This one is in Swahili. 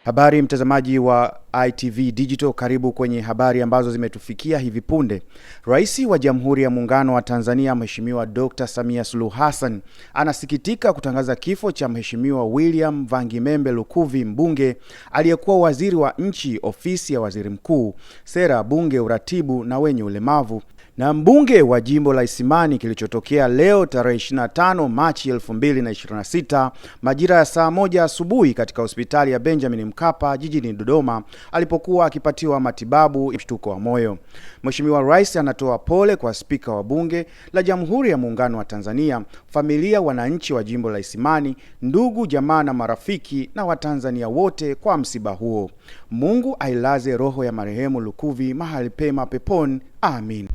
Habari mtazamaji wa ITV Digital, karibu kwenye habari ambazo zimetufikia hivi punde. Rais wa Jamhuri ya Muungano wa Tanzania Mheshimiwa Dr. Samia Suluhu Hassan anasikitika kutangaza kifo cha Mheshimiwa William Vangimembe Lukuvi, mbunge aliyekuwa waziri wa nchi ofisi ya waziri mkuu, sera, bunge, uratibu na wenye ulemavu na mbunge wa jimbo la Isimani, kilichotokea leo tarehe 25 Machi 2026 majira ya saa 1 asubuhi katika hospitali ya Benjamin Mkapa jijini Dodoma alipokuwa akipatiwa matibabu ya mshtuko wa moyo. Mheshimiwa Rais anatoa pole kwa Spika wa Bunge la Jamhuri ya Muungano wa Tanzania, familia, wananchi wa jimbo la Isimani, ndugu, jamaa na marafiki na Watanzania wote kwa msiba huo. Mungu ailaze roho ya marehemu Lukuvi mahali pema peponi. Amin.